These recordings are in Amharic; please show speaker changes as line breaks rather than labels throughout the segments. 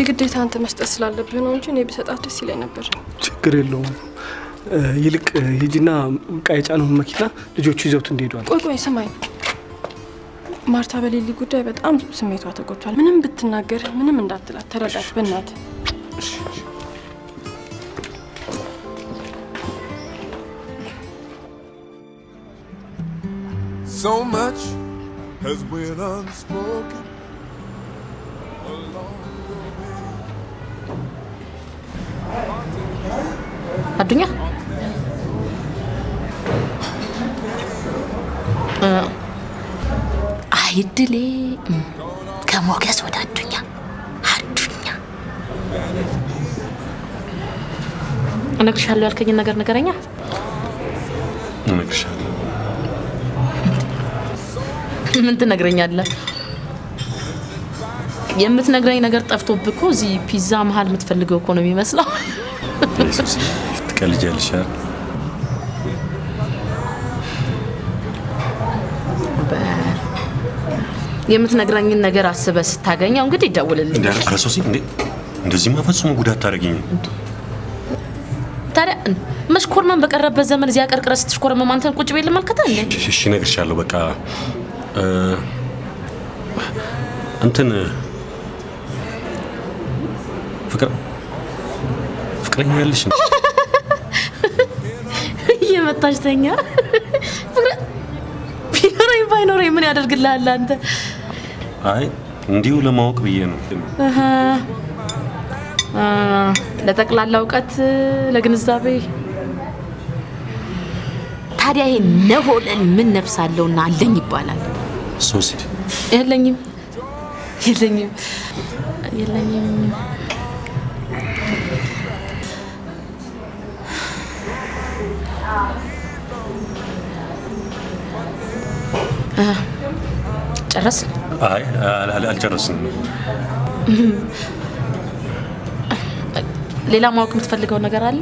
የግዴታ አንተ መስጠት ስላለብህ ነው እንጂ እኔ ብሰጣት ደስ ይለኝ ነበር።
ችግር የለውም። ይልቅ ሂጂና ዕቃ የጫነውን መኪና ልጆቹ ይዘውት እንዲሄዱ።
ቆይ ስማኝ፣ ማርታ በሌሊ ጉዳይ በጣም ስሜቷ ተጎድቷል። ምንም ብትናገር ምንም እንዳትላት ተረዳት በእናትህ።
So much has been unspoken along the way.
አዱኛ አይድሌ ከሞገስ ወደ አዱኛ እነግርሻለሁ ያልከኝን ነገር ንገረኛ።
እነግርሻለሁ።
ምን ትነግረኛለህ? የምትነግረኝ ነገር ጠፍቶብህ እኮ እዚህ ፒዛ መሀል የምትፈልገው እኮ ነው የሚመስለው።
ኢየሱስ ትቀልጃለሽ አይደል?
የምትነግረኝን ነገር አስበህ ስታገኘው እንግዲህ ደውልልኝ።
ሶሲ እንደዚህ ማፈጽሙ ጉዳት ታደርጊኝ።
ታዲያ መሽኮርመን በቀረበት ዘመን እዚያ ቀርቅረህ ስትሽኮርመም አንተን ቁጭ ቤት ልመልከታ እንዴ?
እሺ እነግርሻለሁ። በቃ እንትን ፍቅረኛ ያለሽ ነው?
እየመታሽ ተኛ። ቢኖረኝ ባይኖረኝ ምን ያደርግልሃል አንተ?
አይ እንዲሁ ለማወቅ ብዬ ነው።
ለጠቅላላ እውቀት ለግንዛቤ። ታዲያ ይሄ ነሆለን ምን ነፍሳለውና አለኝ ይባላል?
ሶሲ
የለኝም። ጨረስን?
አይ አልጨረስንም።
ሌላ ማወቅ የምትፈልገው ነገር አለ?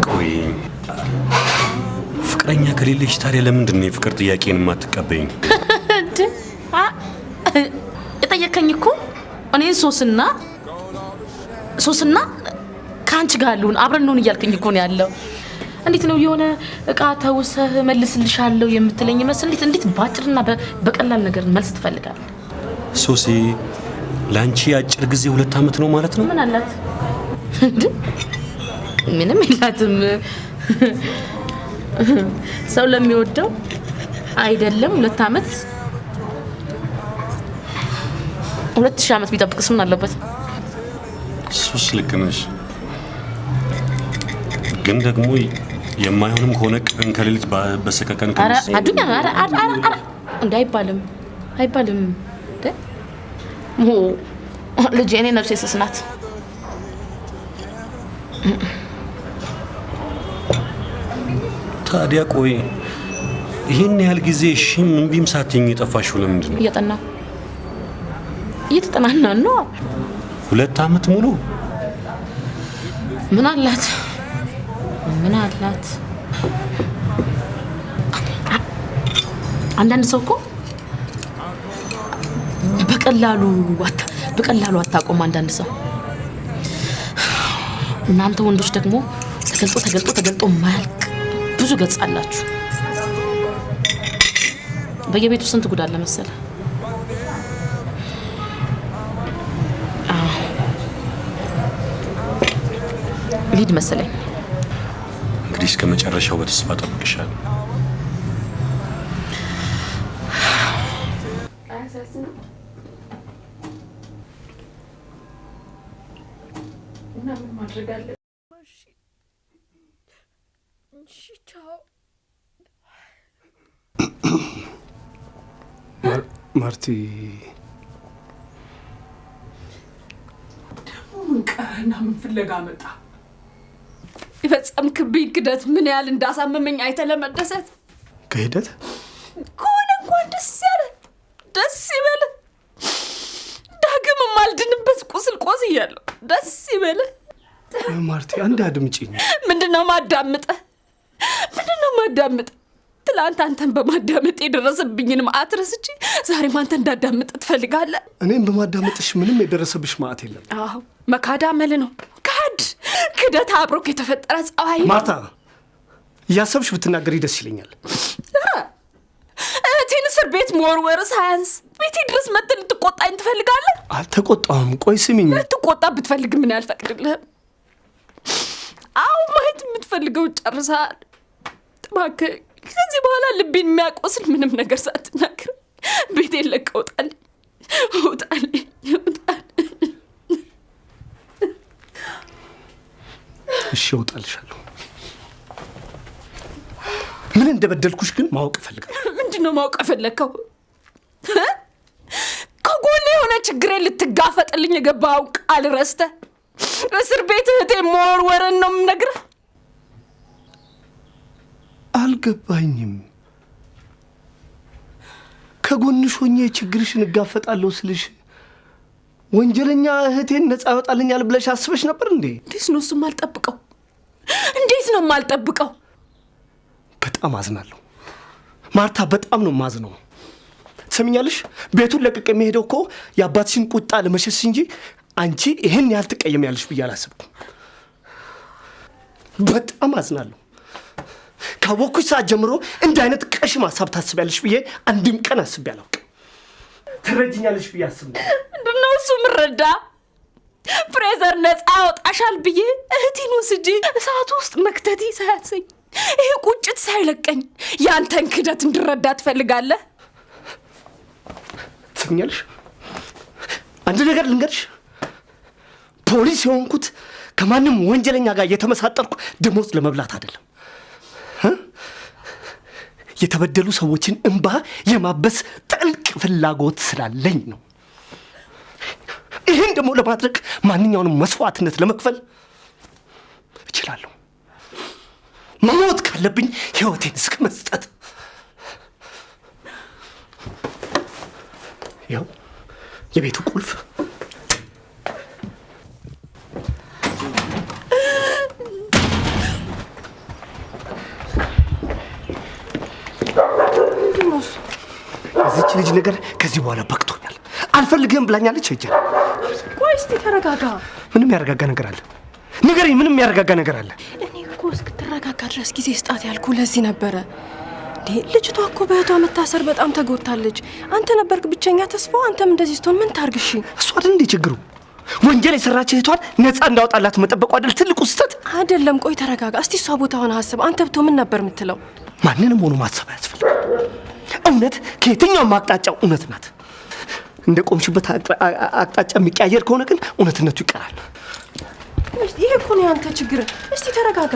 ቆይ ፍቅረኛ ከሌለሽ ታዲያ ለምንድን ነው የፍቅር ጥያቄን የማትቀበይኝ?
የጠየከኝ እኮ እኔን ሶስና ከአንቺ ጋር ልሁን አብረን እንሁን እያልከኝ እኮ ነው ያለው። እንዴት ነው የሆነ እቃ ተውሰህ መልስልሻለሁ የምትለኝ መስል? እንዴት ባጭርና በቀላል ነገር መልስ ትፈልጋለህ?
ሶሲ ላንቺ አጭር ጊዜ 2 አመት ነው ማለት ነው?
ምን አላት? ምንም የላትም። ሰው ለሚወደው አይደለም 2 አመት 2000 አመት ቢጠብቅስ ምን አለበት?
ሶስ ልክ ነሽ። ግን ደግሞ የማይሆንም ከሆነ ቀን ከሌሊት በሰከከን
ከመስ አዱኛ እንዴ አይባልም ልጄ እኔ ነፍሴ ስስናት።
ታዲያ ቆይ ይሄን ያህል ጊዜ እሺም እምቢም ሳትይኝ የጠፋሽው ለምንድን ነው? እየተጠናናን ነው 2 አመት ሙሉ።
ምን አላት? አንዳንድ ሰው እኮ በቀላሉ አታቆም። አንዳንድ ሰው እናንተ ወንዶች ደግሞ ተገልጦ ማያልቅ ብዙ ገጽ አላችሁ። በየቤቱ ስንት ጉድ አለ መሰለ። ሊድ መሰለኝ።
እንግዲህ እስከ መጨረሻው በተስፋ ጠብቅሻለሁ።
ማርቲ
ምን ቀረና ምን ፍለጋ መጣ? የፈጸምክብኝ ክደት ምን ያህል እንዳሳመመኝ አይተህ ለመደሰት
ከሂደት
ከሆነ እንኳን ደስ ይበል። ዳግም ማልድንበት ቁስል ቆስያለሁ። ደስ ይበል።
ማርቲ አንድ አድምጪኝ።
ምንድነው ማዳምጥ? ትላንት አንተን በማዳመጥ የደረሰብኝን መዓት ረስቼ ዛሬም አንተ እንዳዳምጥ ትፈልጋለህ?
እኔም በማዳመጥሽ ምንም የደረሰብሽ መዓት የለም።
አዎ መካዳ መል ነው። ክደት አብሮክ የተፈጠረ ጸባይ።
ማርታ እያሰብሽ ብትናገሪ ደስ ይለኛል።
እህቴን እስር ቤት መወርወር ሳያንስ ቤቴ ድረስ መጥተህ ልትቆጣኝ ትፈልጋለህ?
አልተቆጣሁም። ቆይ ስሚኝ።
ልትቆጣ ብትፈልግ ምን አልፈቅድልህም። አሁን ማየት የምትፈልገው ጨርሰሃል። እባክህ ከዚህ በኋላ ልቤን የሚያቆስል ምንም ነገር ሳትናገር ቤቴን ለቀህ ውጣልኝ። ውጣልኝ።
እሺ እወጣልሻለሁ። ምን እንደበደልኩሽ ግን ማወቅ እፈልጋለሁ።
ምንድነው ማወቅ ፈለግከው? ከጎኔ የሆነ ችግሬን ልትጋፈጥልኝ የገባው ቃል ረስተህ እስር ቤት እህቴን መወርወርን ነው የምነግርህ?
አልገባኝም። ከጎንሽ ሆኜ ችግርሽን እጋፈጣለሁ ስልሽ ወንጀለኛ እህቴን ነፃ ያወጣልኛል ብለሽ አስበሽ ነበር እንዴ?
እንዴት ነው እሱም አልጠብቀው? እንዴት ነው የማልጠብቀው?
በጣም አዝናለሁ ማርታ፣ በጣም ነው ማዝነው። ሰምኛለሽ? ቤቱን ለቅቄ የሚሄደው እኮ የአባትሽን ቁጣ ለመሸሽ እንጂ አንቺ ይሄን ያህል ትቀየሚያለሽ ብዬ አላሰብኩም። በጣም አዝናለሁ። ካወኩሽ ሰዓት ጀምሮ እንዲህ አይነት ቀሽም ሀሳብ ታስቢያለሽ ብዬ አንድም ቀን አስቤ አላውቅም። ትረጅኛለሽ ብዬ አስብ ነው።
ምንድነው እሱ ምረዳ? ፍሬዘር ነፃ ያወጣሻል ብዬ እህቴን ወስጄ እሳቱ ውስጥ መክተቴ ሳያሰኝ ይሄ ቁጭት ሳይለቀኝ ያንተን ክደት እንድረዳ ትፈልጋለህ?
ሰምኛለሽ? አንድ ነገር ልንገርሽ። ፖሊስ የሆንኩት ከማንም ወንጀለኛ ጋር የተመሳጠርኩ ደሞዝ ለመብላት አይደለም። የተበደሉ ሰዎችን እንባ የማበስ ጥልቅ ፍላጎት ስላለኝ ነው። ይህን ደግሞ ለማድረግ ማንኛውንም መስዋዕትነት ለመክፈል እችላለሁ። መሞት ካለብኝ ሕይወቴን እስከ መስጠት። ያው የቤቱ ቁልፍ እዚች ልጅ ነገር ከዚህ በኋላ በቅቶኛል። አልፈልግህም ብላኛለች። ሄጃለሁ።
ቆይ እስቲ ተረጋጋ።
ምንም ያረጋጋ ነገር አለ? ንገረኝ። ምንም ያረጋጋ ነገር አለ?
እኔ እኮ እስክትረጋጋ ድረስ ጊዜ ስጣት ያልኩ ለዚህ ነበረ። ልጅቷ እኮ በእህቷ መታሰር በጣም ተጎድታለች። አንተ ነበርክ ብቸኛ ተስፋው። አንተም እንደዚህ ስትሆን ምን ታርግሽ?
እሷ አይደል እንዴ ችግሩ? ወንጀል የሰራች እህቷን ነፃ እንዳወጣላት መጠበቁ አይደል ትልቁ ስህተት?
አይደለም። ቆይ ተረጋጋ እስቲ። እሷ ቦታ ሆነ አስብ። አንተ ብትሆን ምን ነበር የምትለው?
ማንንም ሆኖ ማሰብ አያስፈልግም። እውነት ከየትኛውም አቅጣጫው እውነት ናት። እንደ ቆምሽበት አቅጣጫ የሚቀያየር ከሆነ ግን እውነትነቱ ይቀራል።
ይሄ እኮ ነው ያንተ ችግር። እስቲ ተረጋጋ።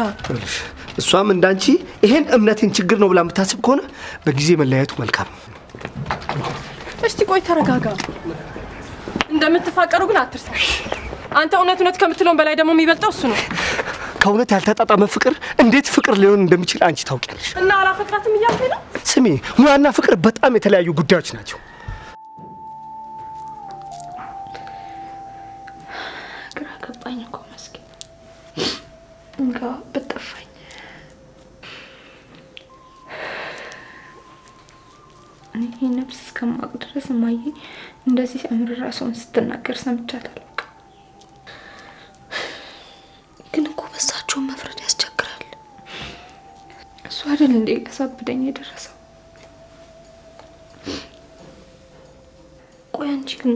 እሷም እንዳንቺ ይሄን እምነቴን ችግር ነው ብላ የምታስብ ከሆነ በጊዜ መለያየቱ መልካም።
እስቲ ቆይ ተረጋጋ። እንደምትፋቀሩ ግን አትርሳ። አንተ እውነት ከምትለውን በላይ ደግሞ የሚበልጠው እሱ ነው።
ከእውነት ያልተጣጣመ ፍቅር እንዴት ፍቅር ሊሆን እንደሚችል አንቺ ታውቂያለሽ።
እና አላፈቅራትም እያልከኝ ነው?
ስሚ፣ ሙያና ፍቅር በጣም የተለያዩ ጉዳዮች ናቸው።
ግራ ገባኝ እኮ መስኪ። እንጋ በጠፋኝ። እኔ ነፍስ እስከማውቅ ድረስ እማዬ እንደዚህ አምርራ ሰውን ስትናገር ሰምቻት አላውቅም። ግን እኮ በሳቸው መፍረድ ያስቸግራል። እሱ አይደል እንዴ ሊያሳብደኝ የደረሰው? ቆይ አንቺ ግን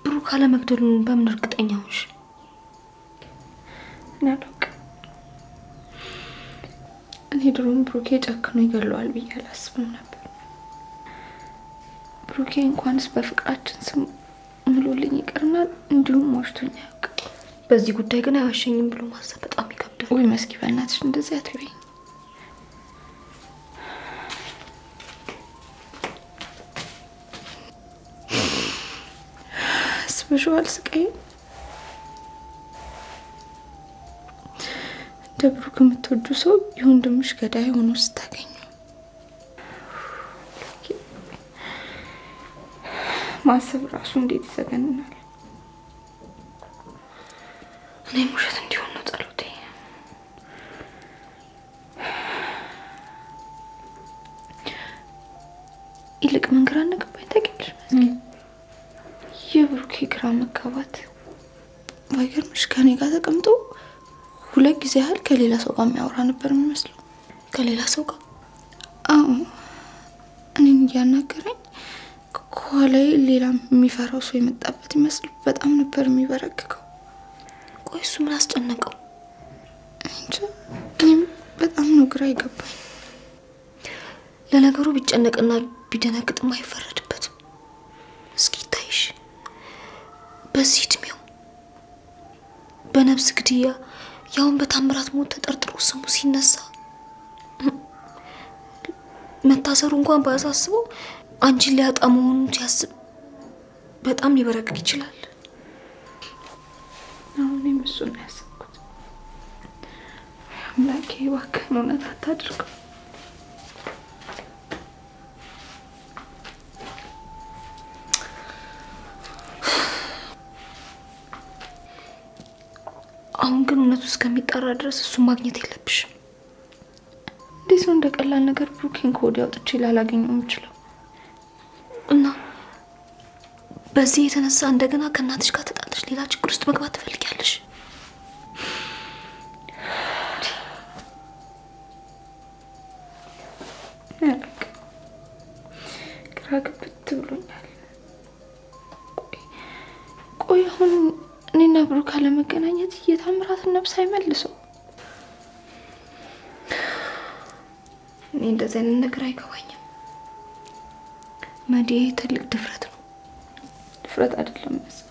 ብሩክ አለመግደሉን በምን እርግጠኛ ሆንሽ? እኔ አላውቅም። እኔ ድሮም ብሩኬ ጨክኖ ይገለዋል ብዬ አላስብም ነበር። ብሩኬ እንኳንስ በፍቅራችን ስም ምሎልኝ ይቀርና እንዲሁም ዋሽቶኝ አያውቅም። በዚህ ጉዳይ ግን አይዋሸኝም ብሎ ማሰብ በጣም ይከብዳል። ወይ መስኪ በእናትሽ እንደዚህ አትበይኝ። አስበሽዋል ስቃይ? እንደ ብሩክ የምትወዱ ሰው የወንድምሽ ገዳይ ሆኖ ስታገኙ ማሰብ ራሱ እንዴት ይዘገንናል። እኔም ውሸት እንዲሆን ነው ጸሎቴ። ጋር ተቀምጦ 2 ጊዜ ያህል ከሌላ ሰው ጋር የሚያወራ ነበር የሚመስለው።
ከሌላ ሰው ጋር?
አዎ፣ እኔን እያናገረኝ ከኋላዬ ሌላ የሚፈራው ሰው የመጣበት ይመስል በጣም ነበር የሚበረክከው።
ቆይ እሱ ምን አስጨነቀው?
እንጃ፣ እኔም በጣም ነው ግራ ይገባኝ።
ለነገሩ ቢጨነቅና ቢደነግጥም አይፈረድበትም። እስኪ ታይሽ በዚህ እድሜው በነፍስ ግድያ ያውን በታምራት ሞት ተጠርጥሮ ስሙ ሲነሳ መታሰሩ እንኳን ባያሳስበው አንቺን ሊያጣ መሆኑን ሲያስብ በጣም ሊበረቅቅ ይችላል።
አሁን እሱን ነው ያሰብኩት። አምላኬ እባክህን እውነት አታድርገው።
አሁን ግን እውነቱ እስከሚጣራ ድረስ እሱን ማግኘት የለብሽም።
እንዴት ነው እንደ ቀላል ነገር ብሩኬን ከወዲያ አውጥቼ ላላገኘው የምችለው?
እና በዚህ የተነሳ እንደገና ከእናትሽ ጋር ተጣልተሽ ሌላ ችግር ውስጥ መግባት ትፈልጊያለሽ?
ግራ ግብት ብሎኛል። ቆይ አሁን እኔና ብሩክ አለመገናኘት የታምራትን ነፍስ አይመልሰው?
እኔ እንደዚህ አይነት ነገር አይገባኝም። መዲ ትልቅ ድፍረት ነው።
ድፍረት አይደለም መሰለኝ።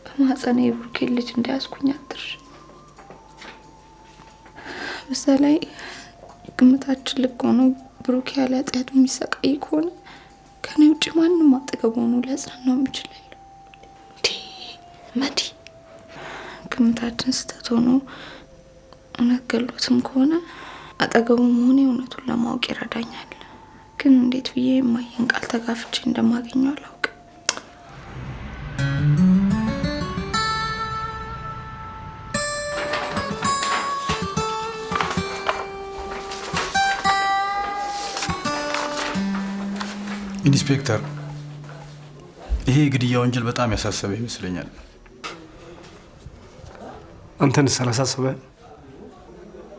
በማህፀኔ የብሩኬን ልጅ እንዳያስኩኝ አትርሽ። በዛ ላይ ግምታችን ልክ ሆኖ ብሩኬ ያለ ኃጢአቱ የሚሰቃይ ከሆነ ከኔ ውጭ ማንም አጠገቡ ሆኖ ሊያጽናናው የሚችል
እንዴ? መዲ
ግምታችን ስህተት ሆኖ እውነት ገሎትም ከሆነ አጠገቡ መሆኔ እውነቱን ለማወቅ ይረዳኛል። ግን እንዴት ብዬ የማየን ቃል ተጋፍቼ እንደማገኘው አላውቅም።
ኢንስፔክተር፣ ይሄ የግድያ ወንጀል በጣም ያሳሰበ ይመስለኛል።
አንተንስ አላሳሰበ?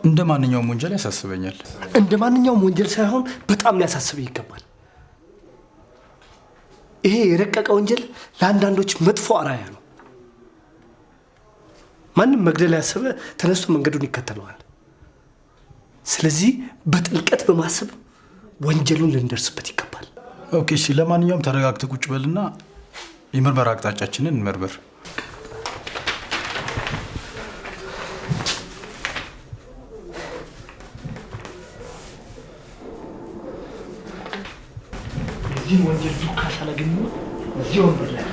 እንደ ማንኛውም ወንጀል ያሳስበኛል።
እንደ ማንኛውም ወንጀል ሳይሆን በጣም ሊያሳስብህ ይገባል። ይሄ የረቀቀ ወንጀል ለአንዳንዶች መጥፎ አራያ ነው። ማንም መግደል ያሰበ ተነስቶ መንገዱን ይከተለዋል። ስለዚህ በጥልቀት በማሰብ ወንጀሉን ልንደርስበት ይገባል።
ኦኬ፣ እሺ። ለማንኛውም ተረጋግተህ ቁጭ በልና የምርመራ አቅጣጫችንን እንመርምር።
የዚህን ወንጀል ዱካ ሳላገኘ እዚህ ወንበር ላይ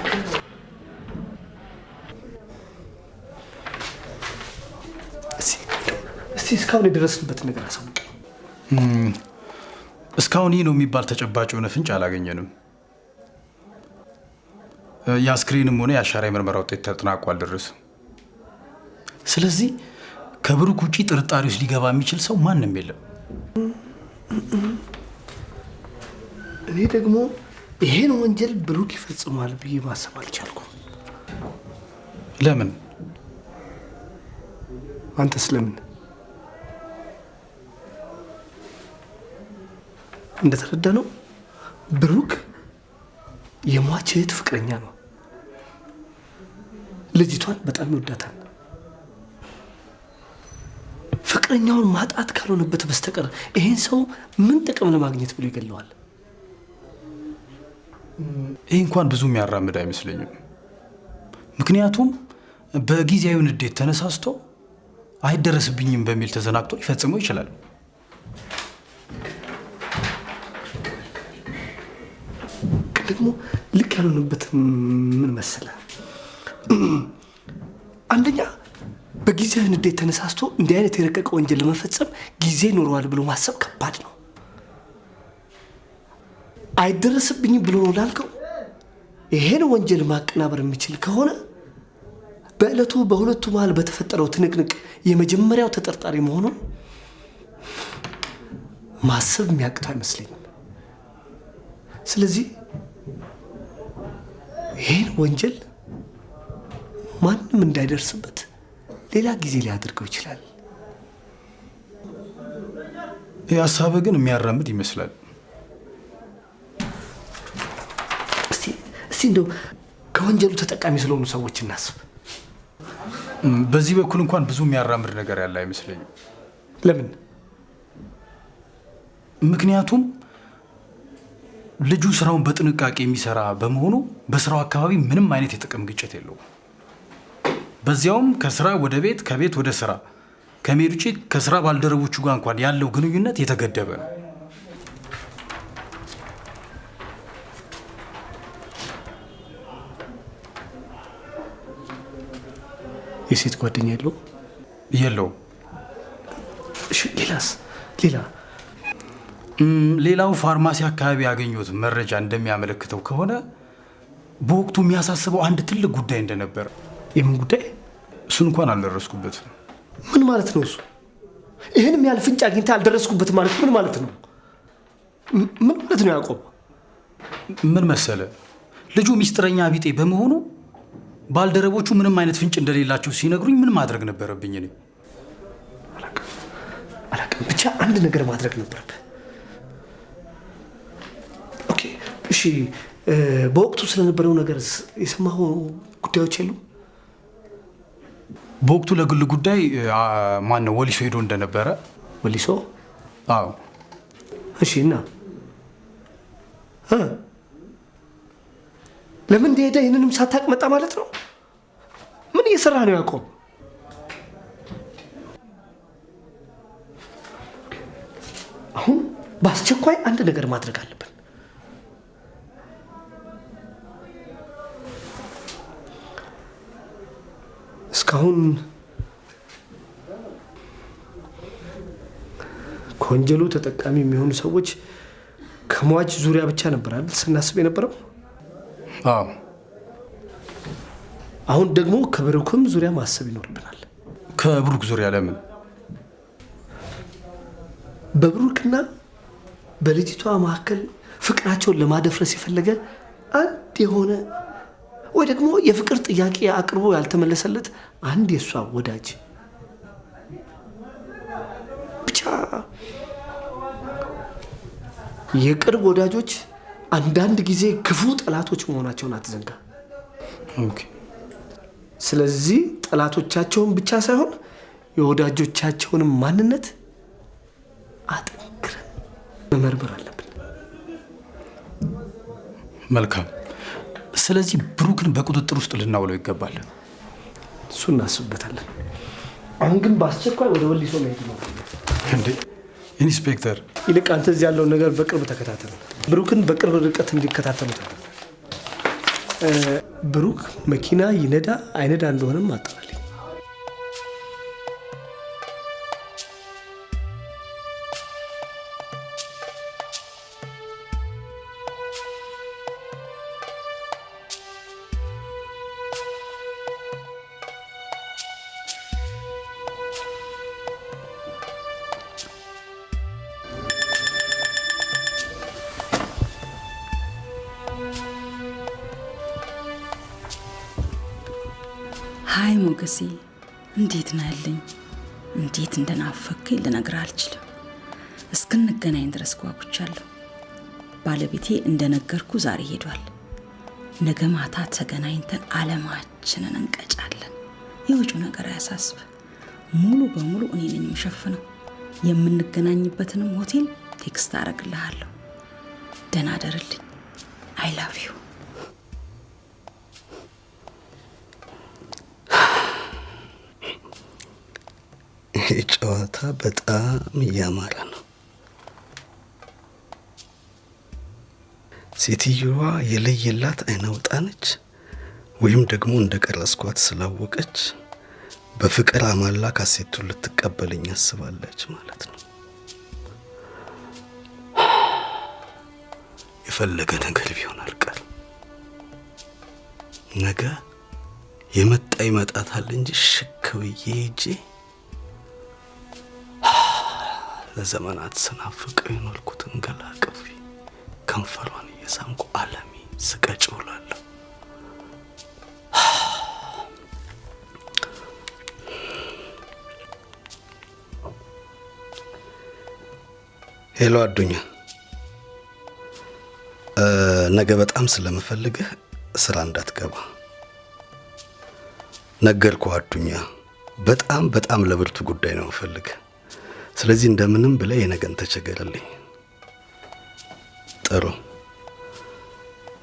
እስቲ እስካሁን የደረስንበት ነገር አሳውቅ።
እስካሁን ይህ ነው የሚባል ተጨባጭ የሆነ ፍንጭ አላገኘንም። የአስክሬንም ሆነ የአሻራ የምርመራ ውጤት ተጠናቆ አልደረሰም። ስለዚህ ከብሩክ ውጪ ጥርጣሬ ውስጥ ሊገባ የሚችል ሰው ማንም የለም።
እኔ ደግሞ ይሄን ወንጀል ብሩክ ይፈጽማል ብዬ ማሰብ አልቻልኩም።
ለምን?
አንተስ ለምን? እንደተረዳ ነው ብሩክ የሟች እህት ፍቅረኛ ነው። ልጅቷን በጣም ይወዳታል። ፍቅረኛውን ማጣት ካልሆነበት በስተቀር ይሄን ሰው ምን ጥቅም ለማግኘት ብሎ ይገለዋል?
ይህ እንኳን ብዙ የሚያራምድ አይመስለኝም። ምክንያቱም በጊዜያዊ ንዴት ተነሳስቶ አይደረስብኝም በሚል ተዘናግቶ ሊፈጽመው ይችላል።
ደግሞ ልክ ያልሆነበት ምን መሰለ? አንደኛ በጊዜያዊ ንዴት ተነሳስቶ እንዲህ አይነት የረቀቀ ወንጀል ለመፈጸም ጊዜ ኖረዋል ብሎ ማሰብ ከባድ ነው። አይደረስብኝም ብሎ ነው ላልከው፣ ይሄን ወንጀል ማቀናበር የሚችል ከሆነ በዕለቱ በሁለቱ መሃል በተፈጠረው ትንቅንቅ የመጀመሪያው ተጠርጣሪ መሆኑን ማሰብ የሚያቅተው አይመስለኝም። ስለዚህ ይሄን ወንጀል ማንም እንዳይደርስበት ሌላ ጊዜ ሊያደርገው ይችላል።
ይህ ሀሳብ ግን የሚያራምድ ይመስላል።
እስቲ እንደው ከወንጀሉ ተጠቃሚ ስለሆኑ ሰዎች እናስብ።
በዚህ በኩል እንኳን ብዙ የሚያራምድ ነገር ያለ አይመስለኝም።
ለምን?
ምክንያቱም ልጁ ስራውን በጥንቃቄ የሚሰራ በመሆኑ በስራው አካባቢ ምንም አይነት የጥቅም ግጭት የለውም። በዚያውም ከስራ ወደ ቤት፣ ከቤት ወደ ስራ ከመሄድ ውጭ ከስራ ባልደረቦቹ ጋር እንኳን ያለው ግንኙነት የተገደበ ነው።
የሴት ጓደኛ የለው?
የለውም።
እሺ፣ ሌላስ?
ሌላው ፋርማሲ አካባቢ ያገኙት መረጃ እንደሚያመለክተው ከሆነ በወቅቱ የሚያሳስበው አንድ ትልቅ ጉዳይ እንደነበረ።
የምን ጉዳይ?
እሱን እንኳን አልደረስኩበትም።
ምን ማለት ነው እሱ? ይህንም ያህል ፍንጭ አግኝተህ አልደረስኩበት ማለት ምን ማለት ነው? ምን ማለት ነው ያዕቆብ?
ምን መሰለ፣ ልጁ ሚስጥረኛ ቢጤ በመሆኑ ባልደረቦቹ ምንም አይነት ፍንጭ እንደሌላቸው ሲነግሩኝ ምን ማድረግ ነበረብኝ? እኔ
አላውቅም። ብቻ አንድ ነገር ማድረግ ነበረብህ። ኦኬ፣ እሺ። በወቅቱ ስለነበረው ነገር የሰማኸው ጉዳዮች የሉም?
በወቅቱ ለግል ጉዳይ ማን ነው ወሊሶ ሄዶ እንደነበረ።
ወሊሶ?
አዎ።
እሺ። እና ለምን እንደሄደ ይህንንም ሳታውቅ መጣ ማለት ነው? ምን እየሰራ ነው ያዕቆብ? አሁን በአስቸኳይ አንድ ነገር ማድረግ አለብን። እስካሁን ከወንጀሉ ተጠቃሚ የሚሆኑ ሰዎች ከሟች ዙሪያ ብቻ ነበር አይደል ስናስብ የነበረው?
አዎ።
አሁን ደግሞ ከብሩክም ዙሪያ ማሰብ ይኖርብናል።
ከብሩክ ዙሪያ ለምን?
በብሩክና በልጅቷ መካከል ፍቅራቸውን ለማደፍረስ የፈለገ አንድ የሆነ ወይ ደግሞ የፍቅር ጥያቄ አቅርቦ ያልተመለሰለት አንድ የሷ ወዳጅ ብቻ። የቅርብ ወዳጆች አንዳንድ ጊዜ ክፉ ጠላቶች መሆናቸውን አትዘንጋ።
ኦኬ።
ስለዚህ ጠላቶቻቸውን ብቻ ሳይሆን የወዳጆቻቸውንም ማንነት አጠንክረን መመርመር አለብን።
መልካም። ስለዚህ ብሩክን በቁጥጥር ውስጥ ልናውለው ይገባል።
እሱ እናስብበታለን። አሁን ግን በአስቸኳይ ወደ ወሊሶ መሄድ ነው።
እንዴ ኢንስፔክተር፣
ይልቅ አንተ እዚህ ያለውን ነገር በቅርብ ተከታተል። ብሩክን በቅርብ ርቀት እንዲከታተሉት። ብሩክ መኪና ይነዳ አይነዳ እንደሆነም አጣራልኝ።
ሃይ ሞገሴ፣ እንዴት ነህ ያለኝ? እንዴት እንደናፈከኝ ልነግርህ አልችልም። እስክንገናኝ ድረስ ጓጉቻለሁ። ባለቤቴ እንደነገርኩ ዛሬ ሄዷል። ነገ ማታ ተገናኝተን ዓለማችንን እንቀጫለን። የውጭው ነገር አያሳስብ፣ ሙሉ በሙሉ እኔ ነኝ የምሸፍነው። የምንገናኝበትንም ሆቴል ቴክስት አደርግልሃለሁ። ደህና ደርልኝ። አይ ላቭ ዩ።
ይህ ጨዋታ በጣም እያማረ ነው። ሴትዮዋ የለየላት አይናውጣ ነች፣ ወይም ደግሞ እንደቀረስኳት ስላወቀች በፍቅር አማላ ካሴቱን ልትቀበለኝ አስባለች ማለት ነው። የፈለገ ነገር ቢሆን አልቀርም። ነገ የመጣ ይመጣታል እንጂ ሽክ ብዬ ሄጄ ለዘመናት ስናፍቀው የኖርኩትን ገላ አቅፌ ከንፈሯን እየሳምኩ ዓለሜ ስቀጭ ውላለሁ። ሄሎ አዱኛ፣ ነገ በጣም ስለምፈልግህ ስራ እንዳትገባ ነገርኩህ። አዱኛ፣ በጣም ለብርቱ ጉዳይ ነው የምፈልግህ። ስለዚህ እንደምንም ብለህ የነገን ተቸገረልኝ። ጥሩ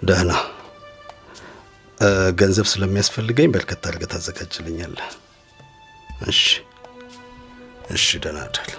ደህና። ገንዘብ ስለሚያስፈልገኝ በርከት አድርገህ ታዘጋጅልኛለህ። እሺ ደህና እደር።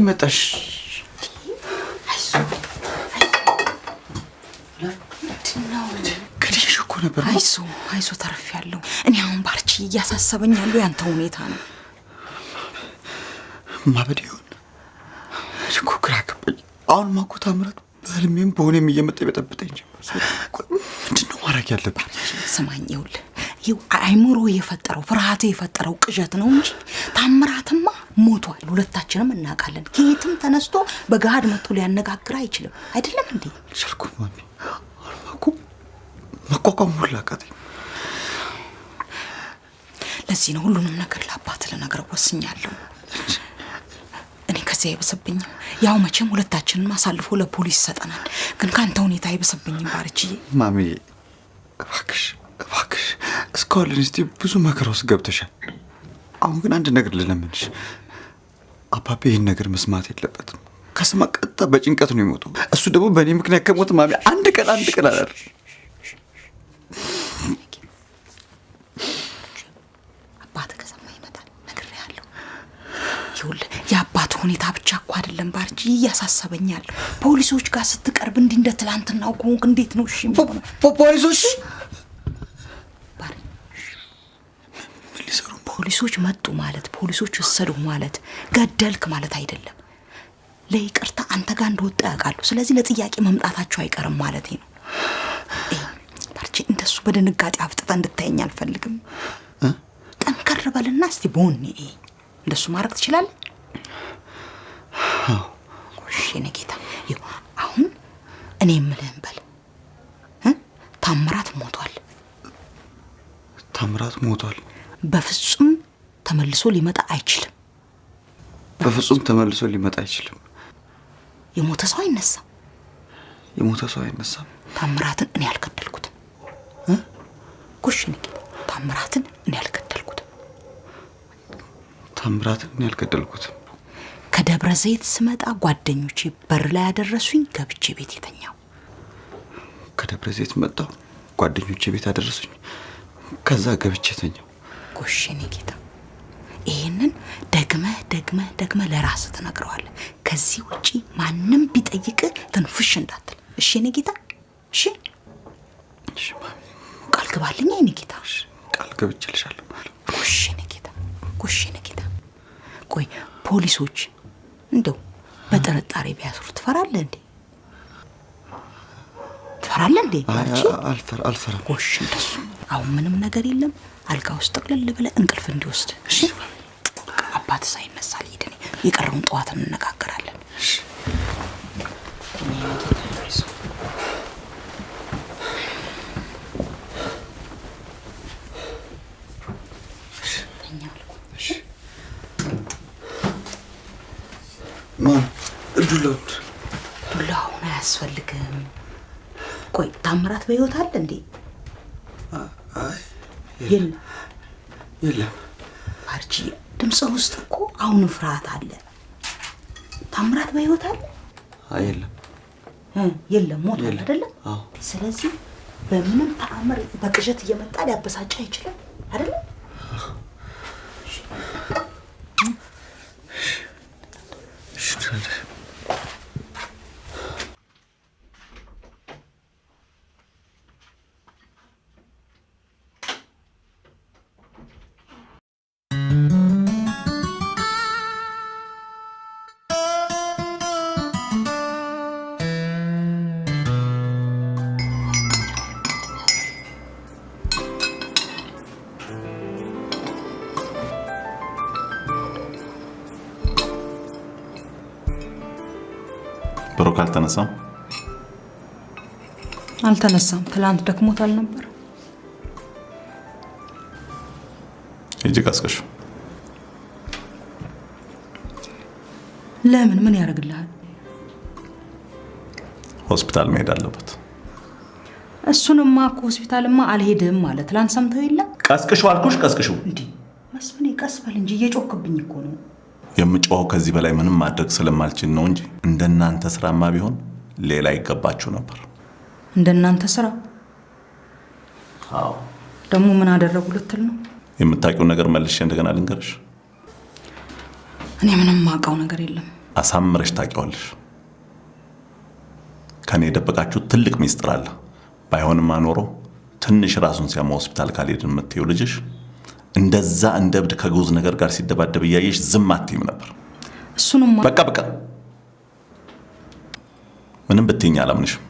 መጣሽ? ከልጅሽ እኮ ነበር።
አይዞ ተርፌያለሁ። እኔ አሁን ባርቺ እያሳሰበኝ ያለው ያንተ ሁኔታ ነው።
ማበድ ይሁን እኮ ግራ ገባኝ። አሁን ማኮ ታምራት በህልሜም በሆነም እየመጣ ይበጠብጠኝ ጀመር። ምንድን ነው ማድረግ ያለብኝ?
ስማኝ፣ ይኸውልህ አይምሮ የፈጠረው ፍርሃት የፈጠረው ቅዠት ነው እንጂ ታምራትማ ሞቷል። ሁለታችንም እናውቃለን። ከየትም ተነስቶ በጋድ መጥቶ ሊያነጋግር አይችልም። አይደለም እንዴ?
ሸልኩ ማሚ አልማኩ መቋቋም ሁላ አቃተኝ።
ለዚህ ነው ሁሉንም ነገር ለአባት ልነግረው ወስኛለሁ። እኔ ከዚህ አይብስብኝም። ያው መቼም ሁለታችንን አሳልፎ ለፖሊስ ይሰጠናል። ግን ካንተ ሁኔታ አይብስብኝም ባርቺዬ።
ማሚ እባክሽ እስካሁን ለእኔ ብዙ መከራ ውስጥ ገብተሻል። አሁን ግን አንድ ነገር ልለምንሽ። አባቤ ይህን ነገር መስማት የለበትም። ከስማ ቀጥታ በጭንቀት ነው የሞተው። እሱ ደግሞ በእኔ ምክንያት ከሞት ማሚ አንድ ቀን አላር
አባት ከሰማ ይመጣል። ነግሬሃለሁ። ይኸውልህ የአባት ሁኔታ ብቻ እኮ አይደለም ባርቺ እያሳሰበኛል። ፖሊሶች ጋር ስትቀርብ እንዲህ እንደ ትላንትናው ከሆንክ እንዴት ነው? እሺ
ፖሊሶች
ፖሊሶች መጡ ማለት ፖሊሶች ወሰዱ ማለት ገደልክ ማለት አይደለም። ለይቅርታ አንተ ጋር እንደወጣ ያውቃሉ። ስለዚህ ለጥያቄ መምጣታቸው አይቀርም ማለት ነው። ባርቺ እንደሱ በድንጋጤ አፍጥጠ እንድታየኝ አልፈልግም። ጠንከር በልና እስቲ ቦኒ እንደሱ ማድረግ ትችላለህ? እሺ ነጌታ፣ አሁን እኔ የምልህን በል። ታምራት ሞቷል።
ታምራት ሞቷል።
በፍጹም ተመልሶ ሊመጣ አይችልም።
በፍጹም ተመልሶ ሊመጣ አይችልም።
የሞተ ሰው አይነሳም።
የሞተ ሰው አይነሳም።
ታምራትን እኔ አልገደልኩትም። ኩሽን ታምራትን እኔ አልገደልኩትም።
ታምራትን እኔ አልገደልኩትም።
ከደብረ ዘይት ስመጣ ጓደኞቼ በር ላይ ያደረሱኝ ገብቼ ቤት የተኛው።
ከደብረ ዘይት መጣሁ። ጓደኞቼ ቤት አደረሱኝ። ከዛ ገብቼ ተኛው።
ጎሽ የኔ ጌታ፣ ይሄንን ደግመህ ለራስህ ትነግረዋለህ። ከዚህ ውጪ ማንም ቢጠይቅ ትንፍሽ እንዳትል። እሺ የኔ ጌታ? እሺ ቃል ግባልኝ የኔ ጌታ።
ቃል ገብቼልሻለሁ።
ጎሽ የኔ ጌታ፣ ጎሽ የኔ ጌታ። ቆይ ፖሊሶች እንደው በጥርጣሬ ቢያስሩ ትፈራለህ እንዴ? ትፈራለህ እንዴ?
አልፈራም።
ጎሽ እንደሱ። አሁን ምንም ነገር የለም። አልጋ ውስጥ ጥቅልል ብለህ እንቅልፍ እንዲወስድ። እሺ አባት ሳይነሳ ልሂድ እኔ። የቀረውን ጠዋት እንነጋገራለን። እሺ ዱላውን አያስፈልግም። ቆይ ታምራት በሕይወት አለ እንዴ?
የለም።
አርጂ ድምፅህ ውስጥ እኮ አሁን ፍርሃት አለ። ታምራት በሕይወት አለ? የለም ሞቷል አይደለም? ስለዚህ በምንም ተአምር በቅዠት እየመጣ ሊያበሳጭ አይችልም አይደለም?
ብሩክ አልተነሳም?
አልተነሳም። ትላንት ደክሞታል ነበር።
ሂጂ ቀስቅሽ።
ለምን? ምን ያደርግልሃል?
ሆስፒታል መሄድ አለበት።
እሱንማ እኮ ሆስፒታልማ አልሄድም ማለት ትላንት ሰምተው የለ?
ቀስቅሹ አልኩሽ፣ ቀስቅሹ።
እንዴ መስፍኔ ቀስ በል እንጂ እየጮክብኝ እኮ ነው።
የምጮኸው ከዚህ በላይ ምንም ማድረግ ስለማልችል ነው እንጂ እንደናንተ ስራማ ቢሆን ሌላ ይገባችሁ ነበር።
እንደናንተ ስራ?
አዎ።
ደግሞ ምን አደረጉ ልትል ነው?
የምታውቂው ነገር መልሼ እንደገና ልንገርሽ?
እኔ ምንም ማውቀው ነገር የለም።
አሳምረሽ ታውቂዋለሽ። ከኔ የደበቃችሁ ትልቅ ሚስጥር አለ። ባይሆንማ ኖሮ ትንሽ ራሱን ሲያማ ሆስፒታል ካልሄድን የምትይው ልጅሽ እንደዛ እንደ እብድ ከጉዝ ነገር ጋር ሲደባደብ እያየሽ ዝም አትይም ነበር።
እሱንማ
በቃ ምንም ብትይኝ አላምንሽም።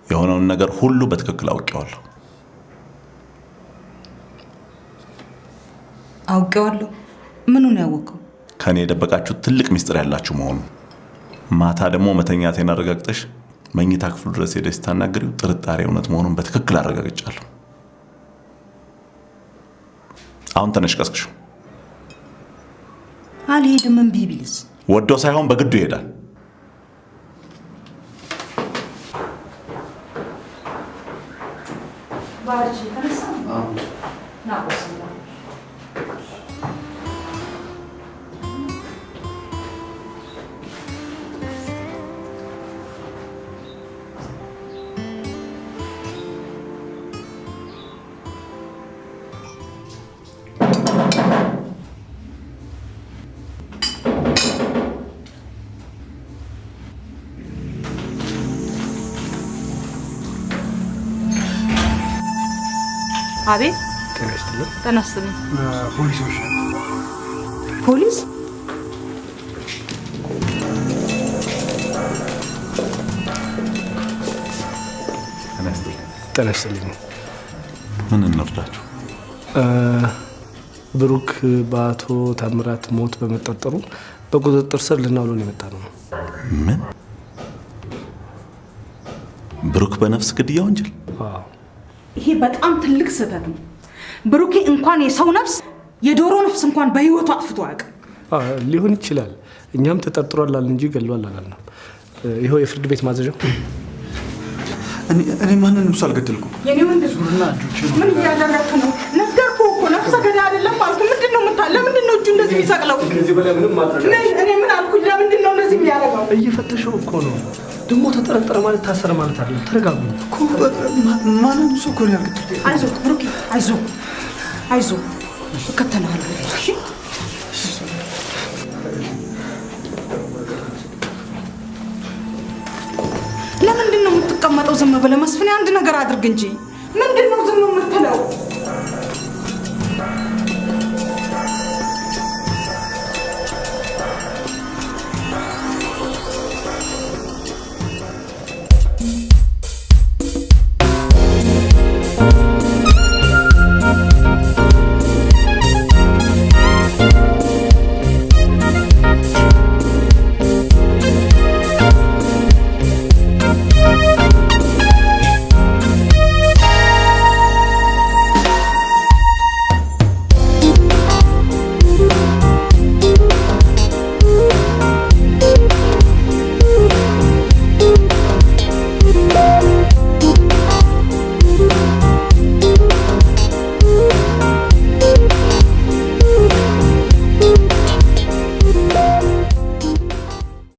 የሆነውን ነገር ሁሉ በትክክል አውቄዋለሁ።
አውቄዋለሁ? ምኑን ያወቀው?
ከኔ የደበቃችሁ ትልቅ ሚስጥር ያላችሁ መሆኑ። ማታ ደግሞ መተኛቴን አረጋግጠሽ መኝታ ክፍሉ ድረስ ሄደሽ ስታናግሪው ጥርጣሬ እውነት መሆኑን በትክክል አረጋግጫለሁ። አሁን ተነሽ ቀስቅሹ።
አልሄድም። እምቢ ቢልስ?
ወዶ ሳይሆን በግዱ ይሄዳል።
ባርጂ ተነሳ። ናቆስ አቤት። ጤና ይስጥልኝ።
ፖሊሶች?
ፖሊስ?
ጤና ይስጥልኝ።
ምን እንርዳችሁ?
ብሩክ በአቶ ታምራት ሞት በመጠርጠሩ በቁጥጥር ስር ልናውለው ነው የመጣ ነው።
ምን? ብሩክ በነፍስ ግድያ ወንጀል?
ይሄ በጣም ትልቅ ስህተት ነው። ብሩኬ እንኳን የሰው ነፍስ የዶሮ ነፍስ እንኳን በህይወቱ አጥፍቶ አያውቅም።
ሊሆን ይችላል። እኛም ተጠርጥሯል እንጂ ገሏል አላልንም። ይኸው የፍርድ ቤት ማዘዣው።
እኔ ማንንም ሰው አልገደልኩም።
የኔ ወንድ ምን እያደረክ ነው? ነገርኩህ እኮ ነፍሰ ገዳይ አይደለም አልኩህ። ምንድን ነው ለምንድን ነው እጁ እንደዚህ የሚሰቅለው?
ከዚህ በላይ ምንም ማድረግ
እኔ ምን አልኩኝ? ለምንድን ነው
እንደዚህ የሚያደርገው? እየፈተሸው እኮ ነው። ደግሞ ተጠረጠረ ማለት ታሰረ ማለት አይደለም። ተረጋጉ እኮ።
ማንም ሰው እኮ ነው ያልኩት።
አይዞህ ብሩኬ፣ አይዞህ እከተልሃለሁ። እሺ ለምንድን ነው የምትቀመጠው ዝም ብለህ? መስፍኔ አንድ ነገር አድርግ እንጂ። ምንድን ነው